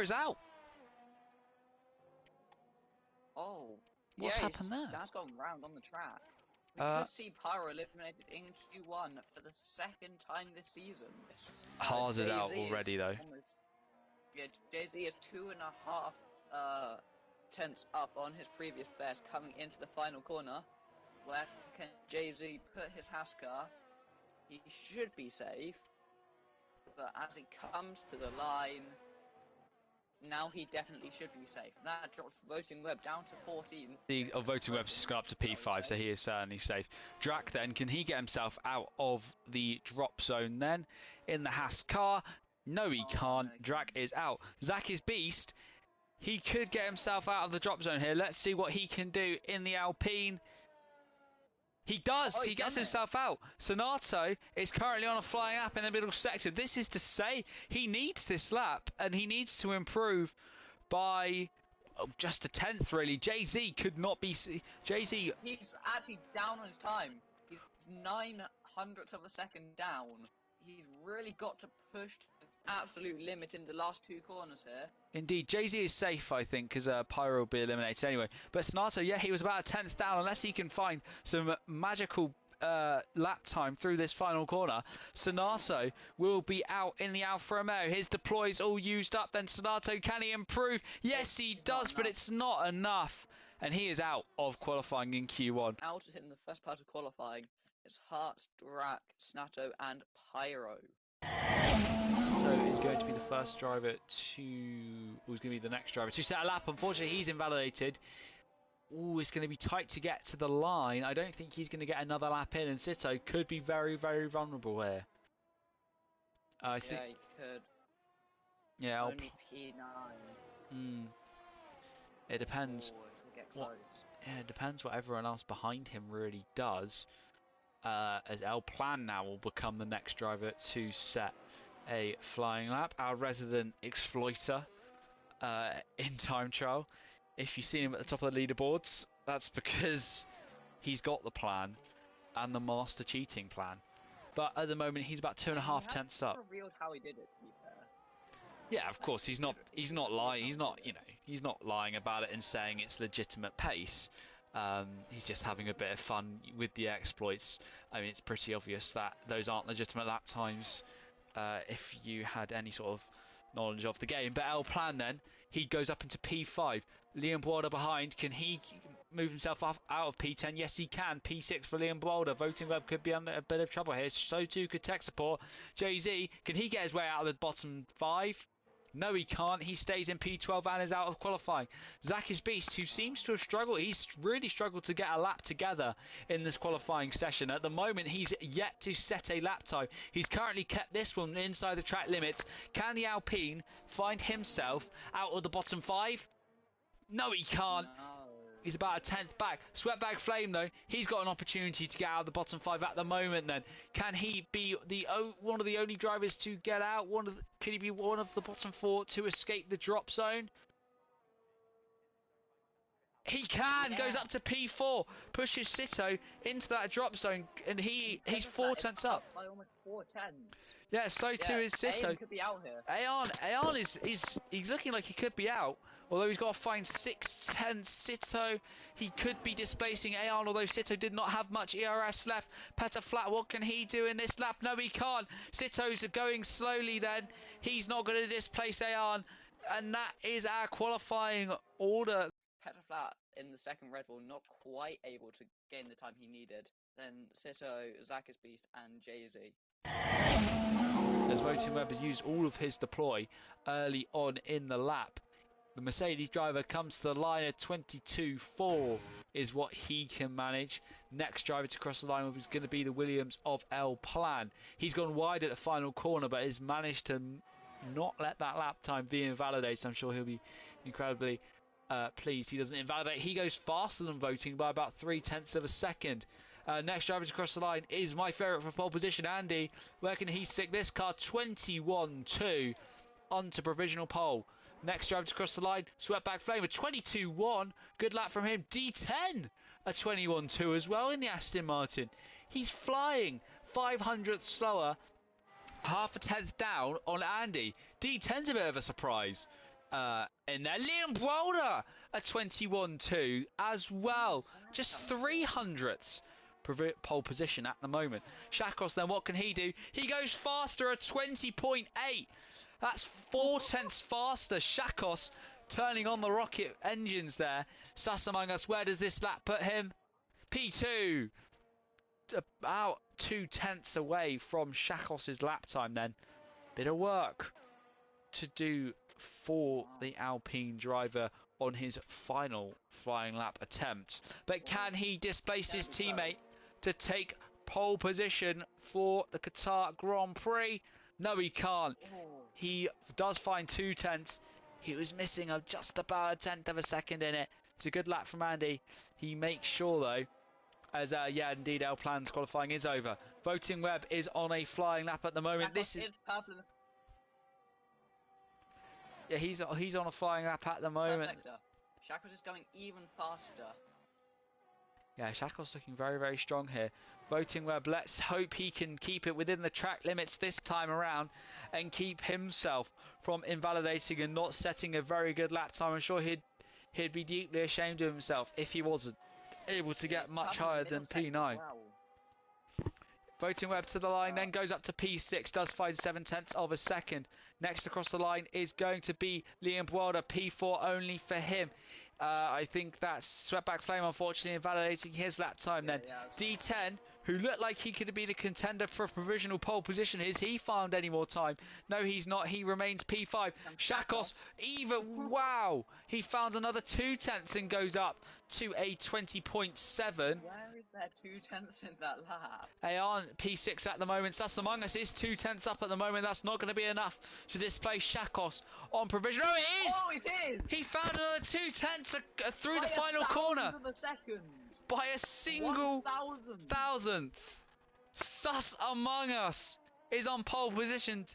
Pyro's out. Oh, What's happened there? That's gone round on the track. We could see Pyro eliminated in Q1 for the second time this season. Haas is out already, though. Yeah, Jay-Z is 2.5 tenths up on his previous best coming into the final corner. Where can Jay-Z put his Haas car? He should be safe. But as he comes to the line, now he definitely should be safe. That drops Voting Web down to 14th. The Voting Web's just gone up to P5, so he is certainly safe. Drac then, can he get himself out of the drop zone then in the Haas car? No, he can't. No, Drac is out. Zach is beast. He could get himself out of the drop zone here. Let's see what he can do in the Alpine. He does. He gets himself out. Sonato is currently on a flying lap in the middle sector. This is to say he needs this lap and he needs to improve by just a tenth, really. Jay-Z could not be... Jay-Z... He's actually down on his time. He's 9/100ths of a second down. He's really got to push to the absolute limit in the last two corners here. Indeed, Jay-Z is safe, I think, because Pyro will be eliminated anyway. But Sonato, yeah, he was about a tenth down. Unless he can find some magical lap time through this final corner, Sonato will be out in the Alfa Romeo. His deploy's all used up. Then Sonato, can he improve? Yes, he does, but it's not enough. And he is out of qualifying in Q1. Out in the first part of qualifying, it's Hart, Drac, Snato, and Pyro. Sato is going to be the first driver to... who's going to be the next driver to set a lap. Unfortunately, he's invalidated. Ooh, it's going to be tight to get to the line. I don't think he's going to get another lap in, and Sito could be very, very vulnerable here. I think... he could. Yeah, only P9. It depends. Yeah, it depends what everyone else behind him really does. As El Plan now will become the next driver to set a flying lap. Our resident exploiter in time trial. If you see him at the top of the leaderboards, that's because he's got the plan and the master cheating plan. But at the moment, he's about 2.5 tenths up. Revealed how he did it, to be fair. Yeah, of course, he's not lying. He's not lying about it and saying it's legitimate pace. He's just having a bit of fun with the exploits. I mean, it's pretty obvious that those aren't legitimate lap times if you had any sort of knowledge of the game. But El Plan then, he goes up into P5. Liam Boulder behind. Can he move himself out of P10? Yes, he can. P6 for Liam Boulder. Voting Web could be under a bit of trouble here. So too could tech support. Jay-Z, can he get his way out of the bottom 5? No, he can't. He stays in P12 and is out of qualifying. Zach is Beast, who seems to have struggled. He's really struggled to get a lap together in this qualifying session. At the moment, he's yet to set a lap time. He's currently kept this one inside the track limits. Can the Alpine find himself out of the bottom 5? No, he can't. No. He's about a tenth back. Sweatbag Flame, though, he's got an opportunity to get out of the bottom 5 at the moment. Then, can he be one of the only drivers to get out? Could he be one of the bottom 4 to escape the drop zone? He can. Goes up to P4, pushes Sito into that drop zone, and he's 4 tenths up. By almost 4 tenths. Yeah, so too is Sito. Aeon could be out here. Aeon is he's looking like he could be out. Although he's got to find 6 tenths. Sito, he could be displacing Aeon, although Sito did not have much ERS left. Petter Flat, what can he do in this lap? No, he can't. Sito's going slowly then. He's not going to displace Aeon. And that is our qualifying order. Petter Flat in the second Red Bull, not quite able to gain the time he needed. Then Sito, Zach's Beast, and Jay-Z. As Voting Web has used all of his deploy early on in the lap. The Mercedes driver comes to the line at 22.4 is what he can manage. Next driver to cross the line is going to be the Williams of El Plan. He's gone wide at the final corner, but has managed to not let that lap time be invalidated. I'm sure he'll be incredibly pleased he doesn't invalidate. He goes faster than Voting by about 3 tenths of a second. Next driver to cross the line is my favourite for pole position, Andy. Where can he stick this car? 21.2 onto provisional pole. Next driver to cross the line, Sweatbag Flame, a 22.1. Good lap from him. D10, a 21.2 as well in the Aston Martin. He's flying 500 slower, half a tenth down on Andy. D10's a bit of a surprise. in there. Liam Boulder a 21.2 as well. Just 300ths pole position at the moment. Shakos then, what can he do? He goes faster at 20.8. That's 4 tenths faster. Shakos turning on the rocket engines there. Sus among us, where does this lap put him? P2. About 2 tenths away from Shakos's lap time then. Bit of work to do for the Alpine driver on his final flying lap attempt. But can he displace his teammate to take pole position for the Qatar Grand Prix? No, he can't. He does find 2 tenths. He was missing just about a tenth of a second in it. It's a good lap from Andy. He makes sure though, as yeah, indeed, our plans qualifying is over. Voting Web is on a flying lap at the moment. This is yeah, he's on a flying lap at the moment. Shakos is going even faster. Yeah, Shakos looking very, very strong here. Voting Web, let's hope he can keep it within the track limits this time around and keep himself from invalidating and not setting a very good lap time. I'm sure he'd be deeply ashamed of himself if he wasn't able to get much higher than P9. Wow. Voting Web to the line, then goes up to P6, does find 7 tenths of a second. Next across the line is going to be Liam Boulder, P4 only for him. I think that's Sweatback Flame, unfortunately, invalidating his lap time then. D10, who looked like he could be the contender for a provisional pole position. Has he found any more time? No, he's not. He remains P5. Shakos, even, wow! He found another 2 tenths and goes up to a 20.7. Where is there 2 tenths in that lap? They aren't P6 at the moment. Sus among us is 2 tenths up at the moment. That's not going to be enough to displace Shakos on provision. Oh, it is! Oh, it is! He found another 2 tenths through the final corner. By a single thousandth. Sus among us is on pole position,